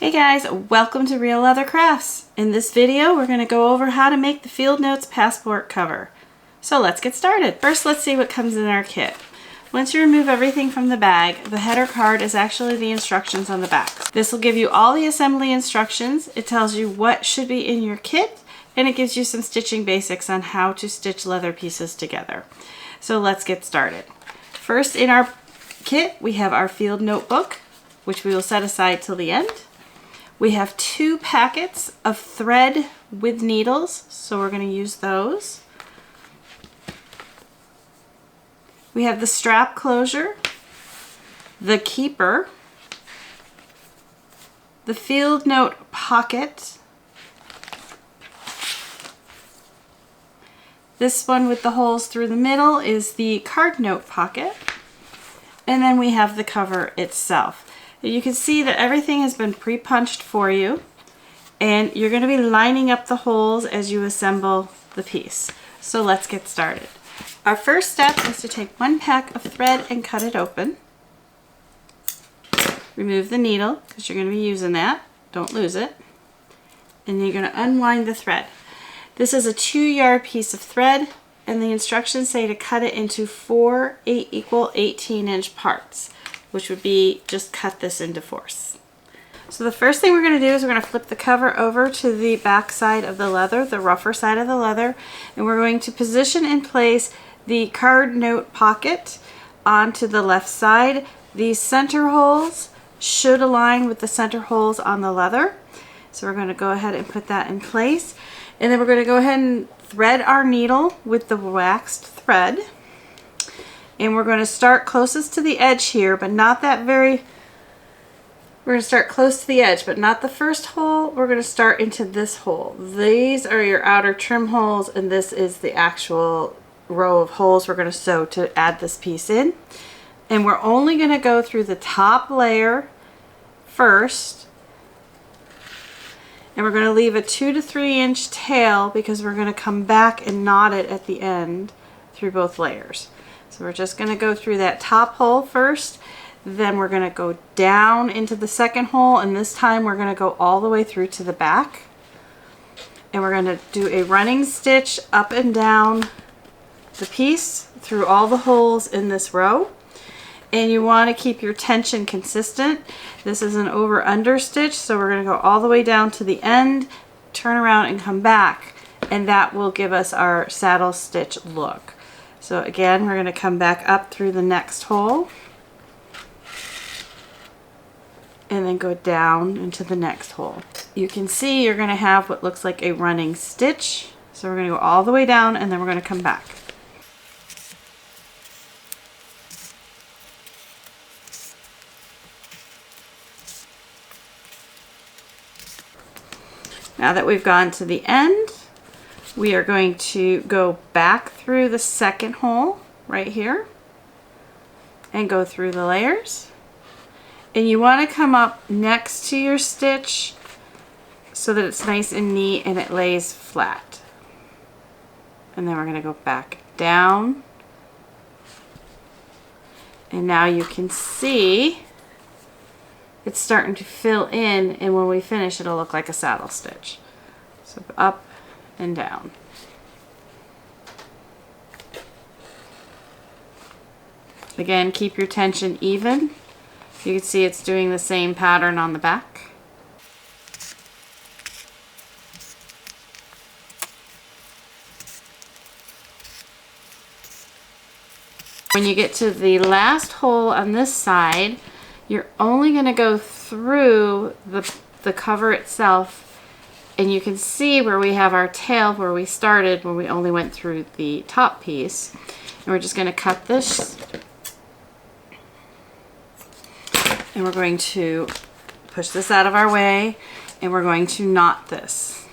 Hey guys, welcome to Realeather Crafts. In this video, we're going to go over how to make the Fieldnote's passport cover. So let's get started. First, let's see what comes in our kit. Once you remove everything from the bag, the header card is actually the instructions on the back. This will give you all the assembly instructions. It tells you what should be in your kit, and it gives you some stitching basics on how to stitch leather pieces together. So let's get started. First, in our kit, we have our Fieldnote book, which we will set aside till the end. We have 2 packets of thread with needles, so we're going to use those. We have the strap closure, the keeper, the Fieldnote pocket, this one with the holes through the middle is the card note pocket, and then we have the cover itself. You can see that everything has been pre-punched for you, and you're going to be lining up the holes as you assemble the piece. So let's get started. Our first step is to take 1 pack of thread and cut it open. Remove the needle because you're going to be using that. Don't lose it. And then you're going to unwind the thread. This is a 2-yard piece of thread, and the instructions say to cut it into 4 equal 18-inch parts, which would be just cut this into 4ths. So the first thing we're going to do is we're going to flip the cover over to the back side of the leather, the rougher side of the leather, and we're going to position in place the card note pocket onto the left side. These center holes should align with the center holes on the leather. So we're going to go ahead and put that in place. And then we're going to go ahead and thread our needle with the waxed thread. And we're going to start closest to the edge here, but not that very, we're going to start close to the edge, but not the first hole. We're going to start into this hole. These are your outer trim holes, and this is the actual row of holes we're going to sew to add this piece in. And we're only going to go through the top layer first, and we're going to leave a 2 to 3 inch tail because we're going to come back and knot it at the end through both layers. So we're just going to go through that top hole first, then we're going to go down into the second hole, and this time we're going to go all the way through to the back. And we're going to do a running stitch up and down the piece through all the holes in this row. And you want to keep your tension consistent. This is an over-under stitch, so we're going to go all the way down to the end, turn around and come back, and that will give us our saddle stitch look. So again, we're going to come back up through the next hole and then go down into the next hole. You can see you're going to have what looks like a running stitch. So we're going to go all the way down, and then we're going to come back. Now that we've gone to the end, we are going to go back through the second hole right here and go through the layers. And you want to come up next to your stitch so that it's nice and neat and it lays flat. And then we're going to go back down. And now you can see it's starting to fill in, and when we finish it'll look like a saddle stitch. So up and down. Again, keep your tension even. You can see it's doing the same pattern on the back. When you get to the last hole on this side, you're only going to go through the cover itself. And you can see where we have our tail where we started when we only went through the top piece. And we're just going to cut this. And we're going to push this out of our way, and we're going to knot this.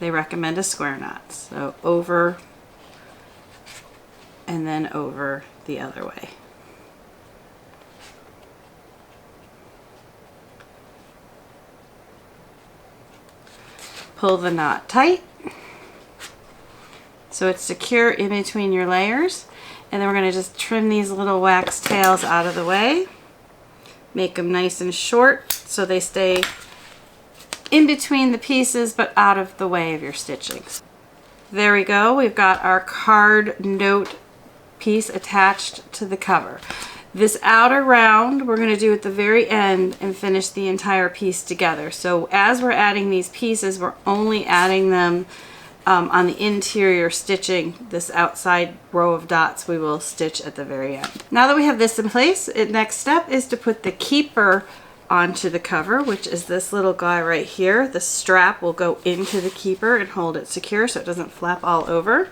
They recommend a square knot. So over and then over the other way. Pull the knot tight so it's secure in between your layers, and then we're going to just trim these little wax tails out of the way. Make them nice and short so they stay in between the pieces but out of the way of your stitching. There we go. We've got our card note piece attached to the cover. This outer round we're going to do at the very end and finish the entire piece together. So as we're adding these pieces, we're only adding them on the interior stitching. This outside row of dots we will stitch at the very end. Now that we have this in place, the next step is to put the keeper onto the cover, which is this little guy right here. The strap will go into the keeper and hold it secure so it doesn't flap all over.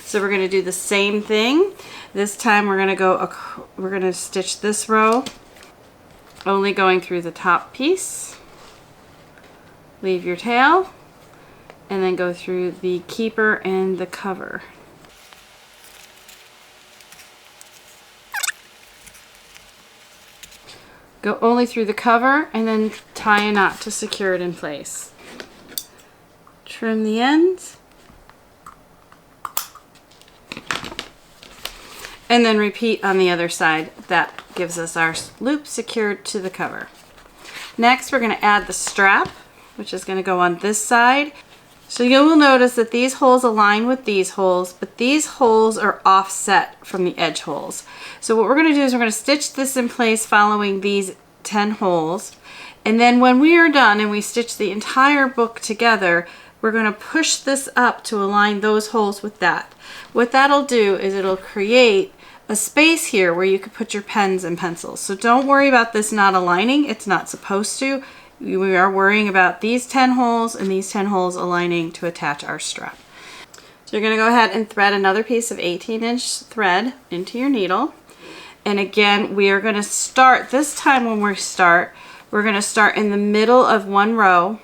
So we're going to do the same thing. This time we're going to stitch this row, only going through the top piece. Leave your tail, and then go through the keeper and the cover. Go only through the cover and then tie a knot to secure it in place. Trim the ends. And then repeat on the other side. That gives us our loop secured to the cover. Next, we're going to add the strap, which is going to go on this side. So you will notice that these holes align with these holes, but these holes are offset from the edge holes. So what we're going to do is we're going to stitch this in place following these 10 holes. And then when we are done and we stitch the entire book together, we're going to push this up to align those holes with that. What that'll do is it'll create a space here where you could put your pens and pencils. So don't worry about this not aligning. It's not supposed to. We are worrying about these 10 holes and these 10 holes aligning to attach our strap. So you're going to go ahead and thread another piece of 18-inch thread into your needle. And again, we are going to start, this time when we start, we're going to start in the middle of one row.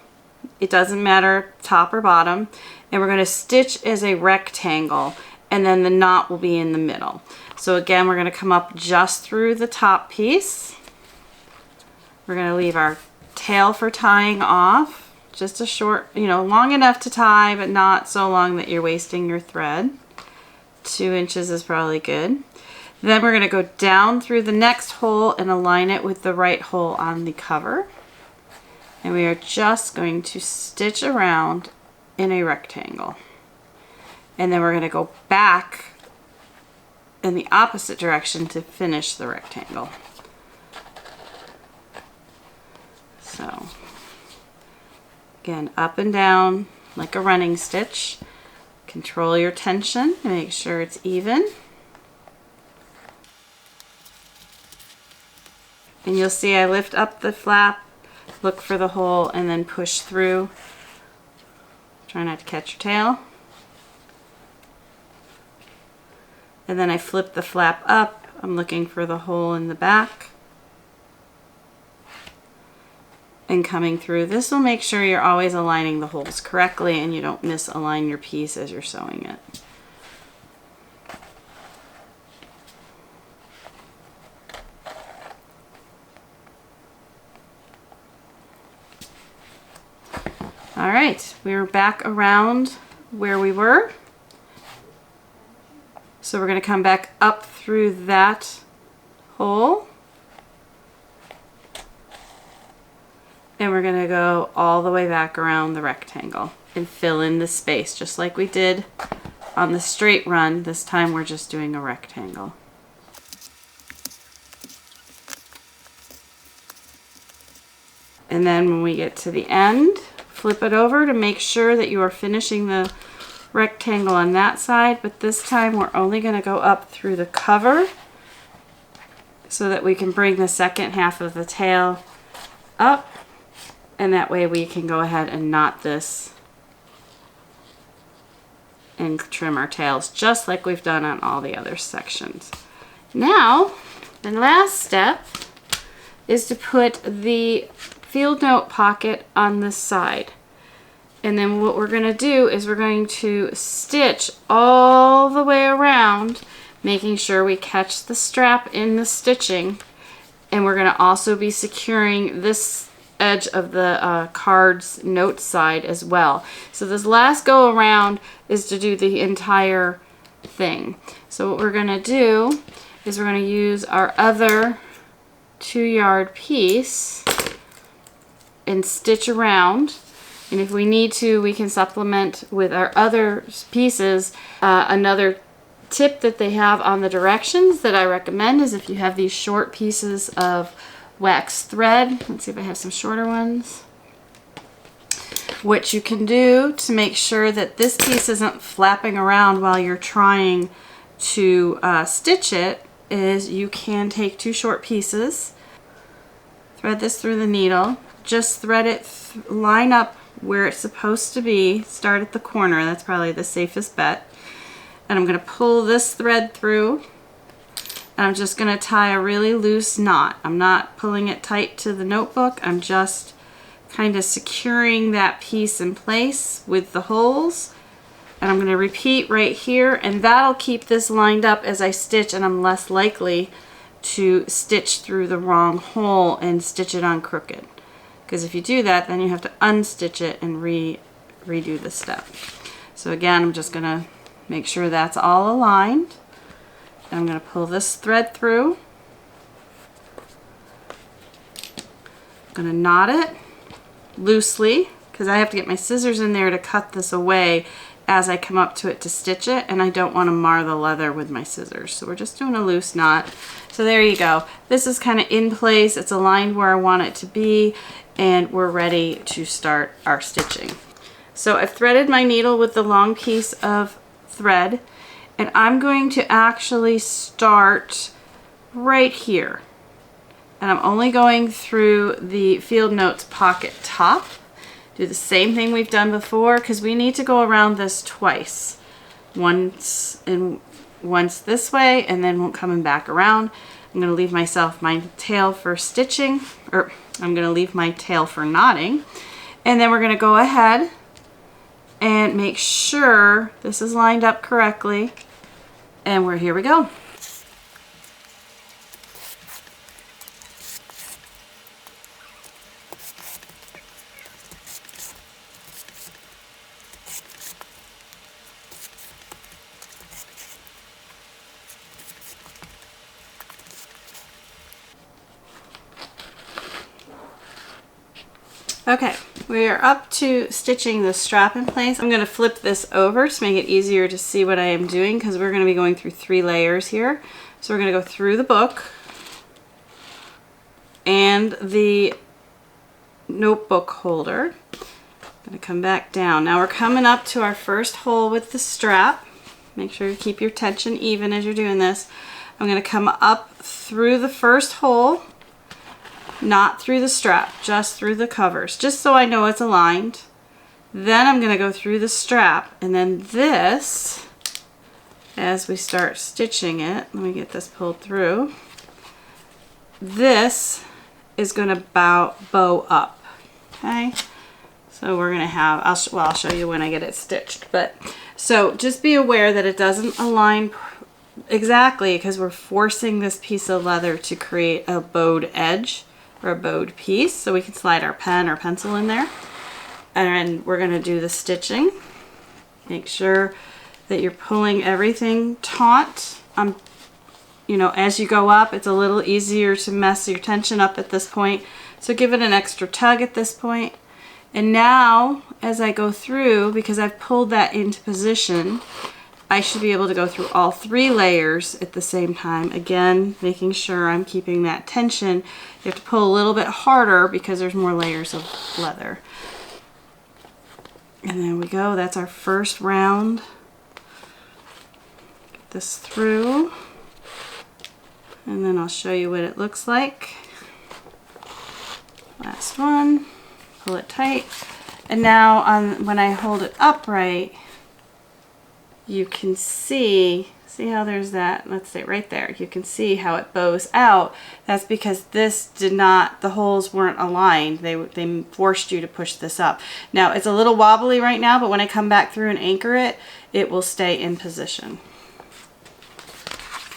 It doesn't matter top or bottom. And we're going to stitch as a rectangle, and then the knot will be in the middle. So again, we're going to come up just through the top piece. We're going to leave our tail for tying off, just a short, long enough to tie, but not so long that you're wasting your thread. 2 inches is probably good. Then we're going to go down through the next hole and align it with the right hole on the cover. And we are just going to stitch around in a rectangle. And then we're going to go back in the opposite direction to finish the rectangle. So again, up and down like a running stitch. Control your tension and make sure it's even. And you'll see I lift up the flap, look for the hole, and then push through. Try not to catch your tail. And then I flip the flap up. I'm looking for the hole in the back. And coming through. This will make sure you're always aligning the holes correctly and you don't misalign your piece as you're sewing it. All right, we're back around where we were. So we're going to come back up through that hole. And we're going to go all the way back around the rectangle and fill in the space just like we did on the straight run. This time we're just doing a rectangle. And then when we get to the end, flip it over to make sure that you are finishing the rectangle on that side, but this time we're only going to go up through the cover so that we can bring the second half of the tail up. And that way we can go ahead and knot this and trim our tails just like we've done on all the other sections. Now, the last step is to put the Fieldnote pocket on this side. And then what we're going to do is we're going to stitch all the way around, making sure we catch the strap in the stitching. And we're going to also be securing this edge of the card's note side as well. So this last go around is to do the entire thing. So what we're going to do is we're going to use our other 2-yard piece and stitch around. And if we need to, we can supplement with our other pieces. Another tip that they have on the directions that I recommend is if you have these short pieces of wax thread, let's see if I have some shorter ones, what you can do to make sure that this piece isn't flapping around while you're trying to stitch it is you can take two short pieces, thread this through the needle, just thread it, line up where it's supposed to be, start at the corner, that's probably the safest bet. And I'm going to pull this thread through, and I'm just going to tie a really loose knot. I'm not pulling it tight to the notebook, I'm just kind of securing that piece in place with the holes. And I'm going to repeat right here, and that'll keep this lined up as I stitch, and I'm less likely to stitch through the wrong hole and stitch it on crooked. Because if you do that, then you have to unstitch it and redo the step. So again, I'm just going to make sure that's all aligned. And I'm going to pull this thread through. I'm going to knot it loosely because I have to get my scissors in there to cut this away as I come up to it to stitch it, and I don't want to mar the leather with my scissors. So we're just doing a loose knot. So there you go. This is kind of in place. It's aligned where I want it to be, and we're ready to start our stitching. So I've threaded my needle with the long piece of thread, and I'm going to actually start right here. And I'm only going through the Fieldnote pocket top. Do the same thing we've done before because we need to go around this twice. Once this way, and then coming back around. I'm going to leave myself my tail for stitching, or I'm going to leave my tail for knotting. And then we're going to go ahead and make sure this is lined up correctly. And here we go. Okay, we are up to stitching the strap in place. I'm going to flip this over to make it easier to see what I am doing because we're going to be going through 3 layers here. So we're going to go through the book and the notebook holder. I'm going to come back down. Now we're coming up to our first hole with the strap. Make sure you keep your tension even as you're doing this. I'm going to come up through the first hole, not through the strap, just through the covers, just so I know it's aligned. Then I'm going to go through the strap, and then this, as we start stitching it, let me get this pulled through, this is going to bow up, okay? So we're going to have, I'll show you when I get it stitched, but so just be aware that it doesn't align exactly because we're forcing this piece of leather to create a bowed edge or a bowed piece, so we can slide our pen or pencil in there. And we're going to do the stitching. Make sure that you're pulling everything taut. You know, as you go up, it's a little easier to mess your tension up at this point, so give it an extra tug at this point. And now, as I go through, because I've pulled that into position, I should be able to go through all 3 layers at the same time. Again, making sure I'm keeping that tension. You have to pull a little bit harder because there's more layers of leather. And there we go. That's our first round. Get this through. And then I'll show you what it looks like. Last one. Pull it tight. And now when I hold it upright, you can see how there's that, let's say right there, you can see how it bows out. That's because this did not, the holes weren't aligned. They forced you to push this up. Now it's a little wobbly right now, but when I come back through and anchor it, it will stay in position.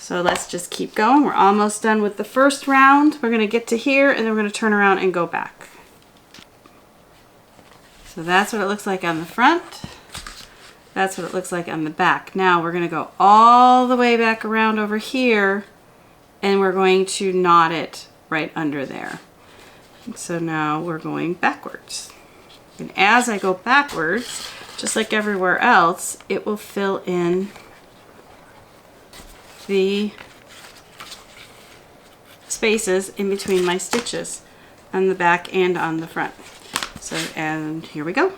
So let's just keep going. We're almost done with the first round. We're going to get to here and then we're going to turn around and go back. So that's what it looks like on the front. That's what it looks like on the back. Now we're going to go all the way back around over here and we're going to knot it right under there. So now we're going backwards. And as I go backwards, just like everywhere else, it will fill in the spaces in between my stitches on the back and on the front. So, and here we go.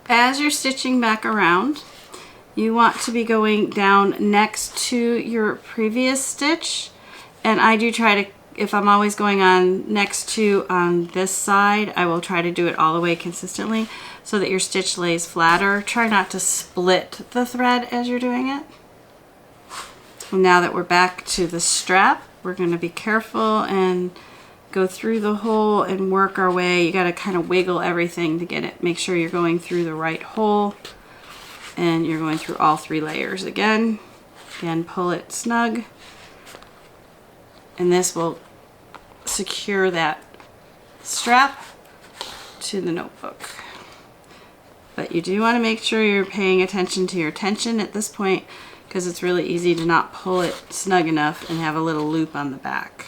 As you're stitching back around, you want to be going down next to your previous stitch. And I do try to, if I'm always going on next to on this side, I will try to do it all the way consistently so that your stitch lays flatter. Try not to split the thread as you're doing it. And now that we're back to the strap, we're going to be careful and go through the hole and work our way. You got to kind of wiggle everything to get it. Make sure you're going through the right hole and you're going through all 3 layers again. Again, pull it snug. And this will secure that strap to the notebook. But you do want to make sure you're paying attention to your tension at this point, because it's really easy to not pull it snug enough and have a little loop on the back.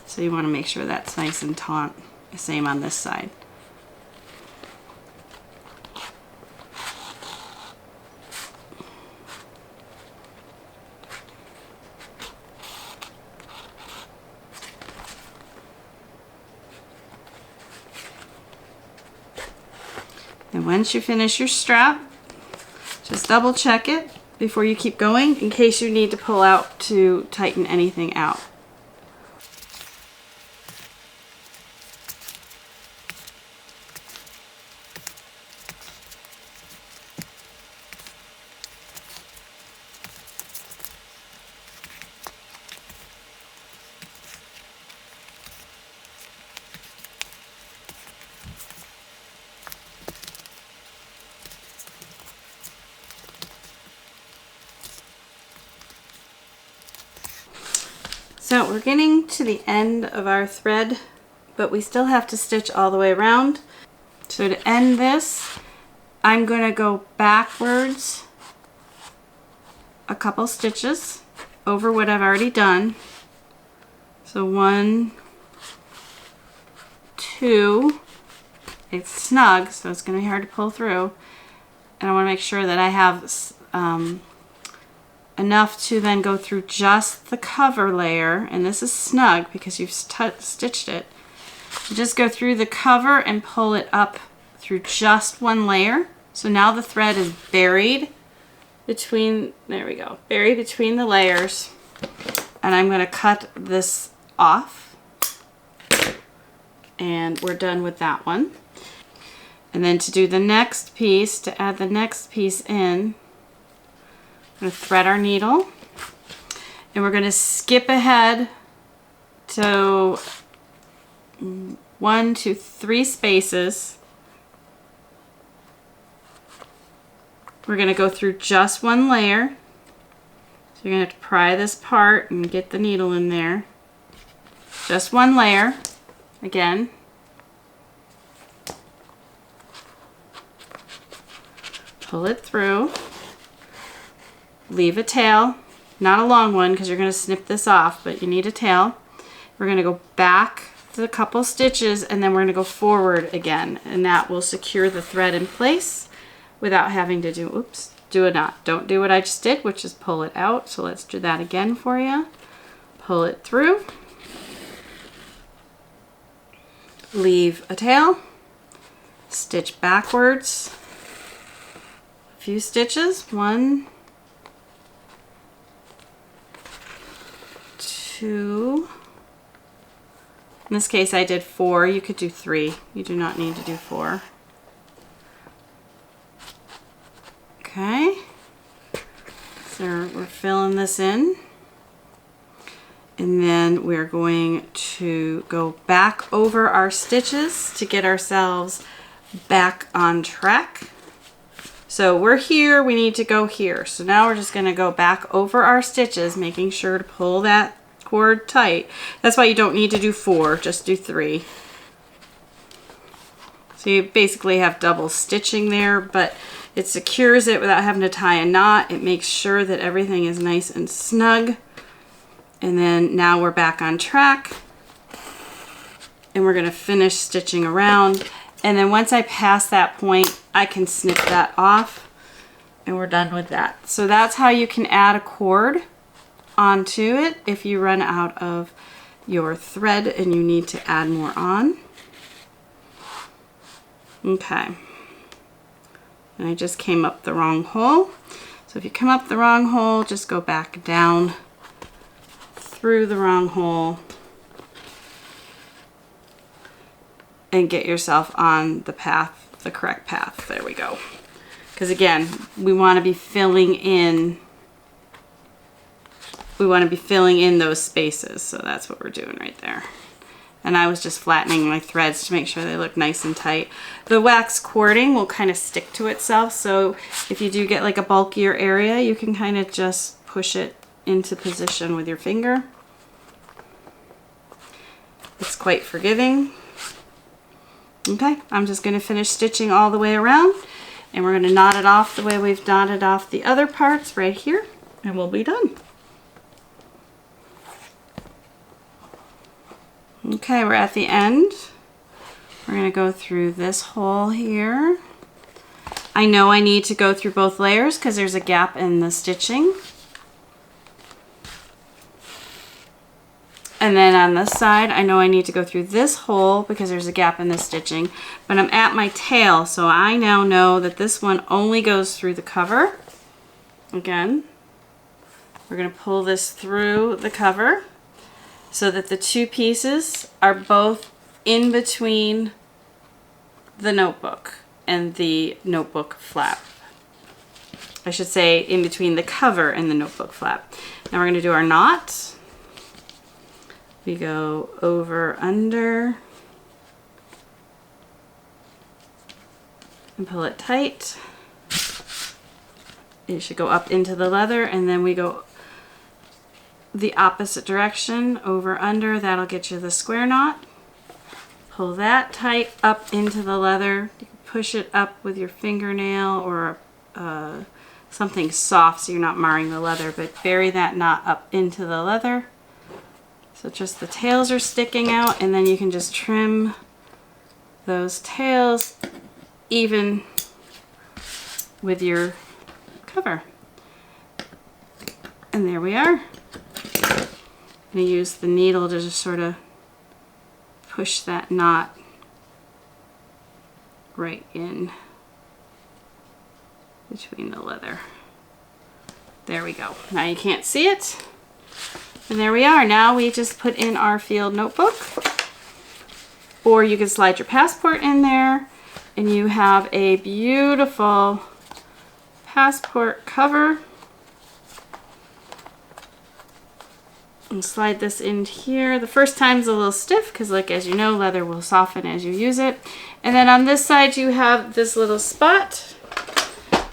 So you want to make sure that's nice and taut. Same on this side. And once you finish your strap, just double check it before you keep going in case you need to pull out to tighten anything out. So we're getting to the end of our thread, but we still have to stitch all the way around. So to end this, I'm going to go backwards a couple stitches over what I've already done. So 1, 2, it's snug, so it's going to be hard to pull through. And I want to make sure that I have enough to then go through just the cover layer, and this is snug because you've stitched it. You just go through the cover and pull it up through just 1 layer. So now the thread is buried between, there we go, buried between the layers. And I'm going to cut this off, and we're done with that one. And then to do the next piece, to add the next piece in, I'm going to thread our needle, and we're going to skip ahead to 1, 2, 3 spaces. We're going to go through just 1 layer. So you're going to have to pry this part and get the needle in there. Just 1 layer again. Pull it through. Leave a tail, not a long one because you're going to snip this off, but you need a tail. We're going to go back a couple stitches, and then we're going to go forward again, and that will secure the thread in place without having to do, oops, do a knot. Don't do what I just did, which is pull it out. So let's do that again for you. Pull it through, leave a tail, stitch backwards a few stitches, 1, 2, in this case I did 4, you could do 3, you do not need to do 4. Okay, so we're filling this in, and then we're going to go back over our stitches to get ourselves back on track. So we're here, we need to go here. So now we're just going to go back over our stitches, making sure to pull that cord tight. That's why you don't need to do 4, just do 3. So you basically have double stitching there, but it secures it without having to tie a knot. It makes sure that everything is nice and snug. And then now we're back on track. and we're going to finish stitching around. And then once I pass that point, I can snip that off and we're done with that. So that's how you can add a cord onto it if you run out of your thread and you need to add more on. Okay. And I just came up the wrong hole. So if you come up the wrong hole, just go back down through the wrong hole and get yourself on the path, the correct path. There we go. Because again, we want to be filling in those spaces. So that's what we're doing right there. And I was just flattening my threads to make sure they look nice and tight. The wax cording will kind of stick to itself. So if you do get like a bulkier area, you can kind of just push it into position with your finger. It's quite forgiving. Okay, I'm just going to finish stitching all the way around. And we're going to knot it off the way we've knotted off the other parts right here. And we'll be done. Okay, we're at the end. We're going to go through this hole here. I know I need to go through both layers because there's a gap in the stitching. And then on this side, I know I need to go through this hole because there's a gap in the stitching. But I'm at my tail, so I now know that this one only goes through the cover. Again, we're going to pull this through the cover so that the two pieces are both in between the notebook and the notebook flap. I should say in between the cover and the notebook flap. Now we're going to do our knot. We go over, under, and pull it tight. It should go up into the leather, and then we go the opposite direction, over, under. That'll get you the square knot. Pull that tight up into the leather. You can push it up with your fingernail or something soft so you're not marring the leather, but bury that knot up into the leather. So just the tails are sticking out, and then you can just trim those tails even with your cover. And there we are. I'm going to use the needle to just sort of push that knot right in between the leather. There we go. Now you can't see it. And there we are. Now we just put in our field notebook. Or you can slide your passport in there and you have a beautiful passport cover. And slide this in here. The first time's a little stiff because, like, as you know, leather will soften as you use it. And then on this side you have this little spot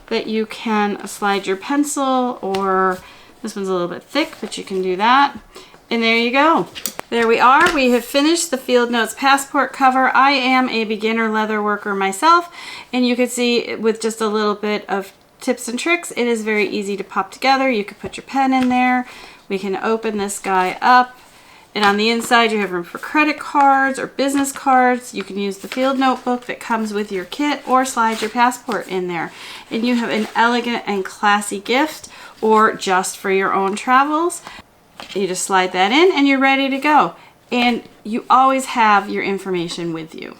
that you can slide your pencil, or this one's a little bit thick, but you can do that. And there you go. There we are. We have finished the Fieldnote's passport cover. I am a beginner leather worker myself, and you can see with just a little bit of tips and tricks, it is very easy to pop together. You could put your pen in there. We can open this guy up, and on the inside you have room for credit cards or business cards. You can use the field notebook that comes with your kit or slide your passport in there. And you have an elegant and classy gift, or just for your own travels. You just slide that in and you're ready to go. And you always have your information with you.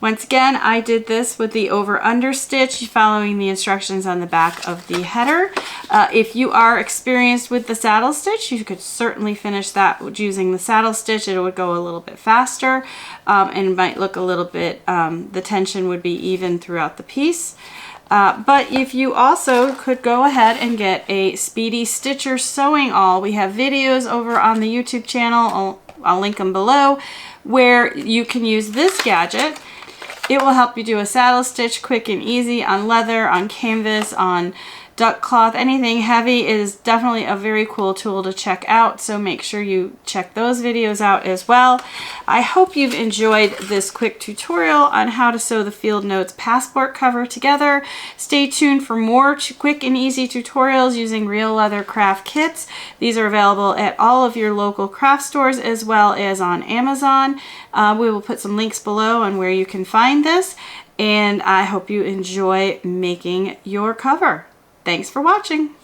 Once again, I did this with the over-under stitch, following the instructions on the back of the header. If you are experienced with the saddle stitch, you could certainly finish that using the saddle stitch. It would go a little bit faster and might look a little bit, the tension would be even throughout the piece. But if you also could go ahead and get a Speedy Stitcher sewing awl, we have videos over on the YouTube channel, I'll link them below, where you can use this gadget. It will help you do a saddle stitch quick and easy on leather, on canvas, on duck cloth, anything heavy is definitely a very cool tool to check out. So make sure you check those videos out as well. I hope you've enjoyed this quick tutorial on how to sew the Fieldnote's passport cover together. Stay tuned for more quick and easy tutorials using Realeather craft kits. These are available at all of your local craft stores as well as on Amazon. We will put some links below on where you can find this, and I hope you enjoy making your cover. Thanks for watching.